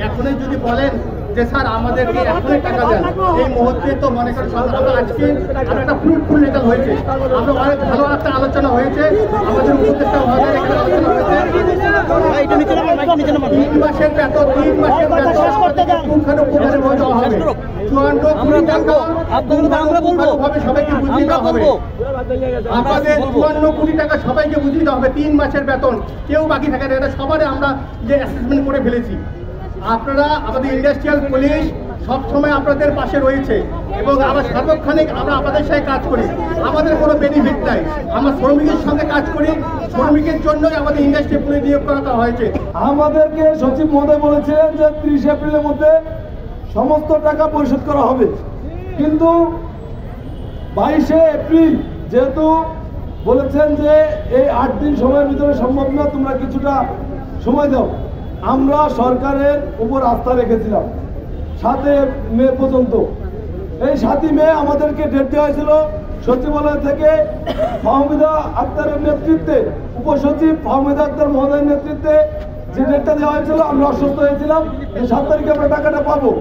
এখনই যদি বলেন যে স্যার আমাদেরকে এখনই টাকা দেন, এই মুহূর্তে তো মনে করেন আমরা আজকে একটা ফ্রুটফুল রেজাল্ট হয়েছে, আমরা অনেক ভালো একটা আলোচনা হয়েছে, আমাদের উপদেষ্টা মহোদয়ের এখানে আলোচনা হয়েছে। 3 মাসের বেতন 3 মাসের বেতন পুঙ্খানুপুঙ্খভাবে দেওয়া হবে। 54 কোটি টাকা পুঙ্খানুপুঙ্খভাবে সবাইকে বুঝিয়ে দেওয়া হবে। আমাদের 54 কোটি টাকা সবাইকে বুঝিয়ে দেওয়া হবে। 3 মাসের বেতন কেউ বাকি থাকে না, এটা সবারই আমরা যে অ্যাসেসমেন্ট করে ফেলেছি। আপনারা আমাদের ইন্ডাস্ট্রিয়াল পুলিশ সবসময় আপনাদের পাশে রয়েছে এবং আমরা সার্বক্ষণিক আমরা আপনাদের সাথে কাজ করি। আমাদের কোনো বেনিফিট নাই, আমরা শ্রমিকের সঙ্গে কাজ করি, শ্রমিকের জন্যই আমাদের ইন্ডাস্ট্রিয়াল পুলিশ নিয়োগ করা হয়েছে। আমাদেরকে সচিব মহোদয় বলেছেন যে 30 এপ্রিলের মধ্যে সমস্ত টাকা পরিশোধ করা হবে, কিন্তু 22শে এপ্রিল যেহেতু বলেছেন যে এই 8 দিন সময়ের ভিতরে সম্ভব না, তোমরা কিছুটা সময় দাও। আমরা সরকারের উপর আস্থা রেখেছিলাম 7 মে পর্যন্ত। এই 7 মে আমাদেরকে ডেট দেওয়া হয়েছিল সচিবালয় থেকে ফাহমিদা আক্তারের নেতৃত্বে, উপসচিব ফাহমিদা আক্তার মহোদয়ের নেতৃত্বে যে ডেটটা দেওয়া হয়েছিল। আমরা অসুস্থ হয়েছিলাম, এই 7 তারিখে আমরা টাকাটা পাবো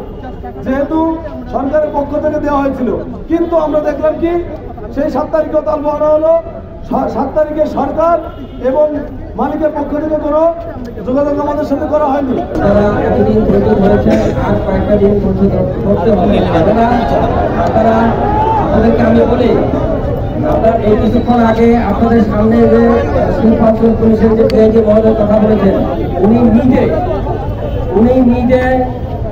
যেহেতু সরকারের পক্ষ থেকে দেওয়া হয়েছিল, কিন্তু আমরা দেখলাম কি সেই 7 তারিখেও তাল বাহানো হলো। 7 তারিখে সরকার এবং মালিকের পক্ষ থেকে কোনো যোগাযোগ আমাদের সাথে করা হয়নি। আপনাদেরকে আমি বলি, আপনার এই কিছুক্ষণ আগে আপনাদের সামনে যে সুপারভাইজার পুলিশের যে মহোদয় কথা বলেছেন, উনি নিজে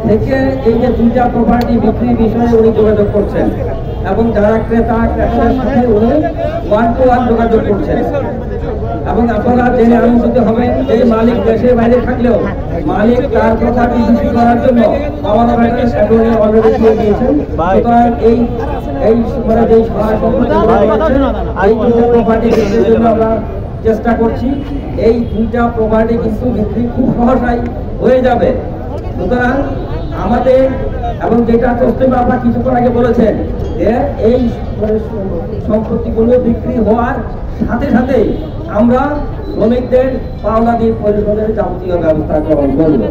থেকে এই যে 2টা প্রপার্টি বিক্রির বিষয়ে উনি যোগাযোগ করছেন এবং যারা ক্রেতার সাথে উনি 1 to 1 যোগাযোগ করছেন। এবং আপনারা জেনে আনন্দিত হবেন যে মালিক দেশের বাইরে থাকলেও মালিক তার প্রপার্টি বিক্রি করার জন্য আমাদের অলরেডি দিয়ে দিয়েছেন। সুতরাং এই মানে যে প্রপার্টি বিক্রির জন্য আমরা চেষ্টা করছি, এই 2টা প্রপার্টি কিন্তু বিক্রি খুব সহসাই হয়ে যাবে। সুতরাং আমাদের এবং যেটা তসলিমা আপা কিছুক্ষণ আগে বলেছেন যে এই সম্পত্তিগুলো বিক্রি হওয়ার সাথে সাথেই আমরা শ্রমিকদের পাওনাদি পরিশোধের যাবতীয় ব্যবস্থা গ্রহণ করব।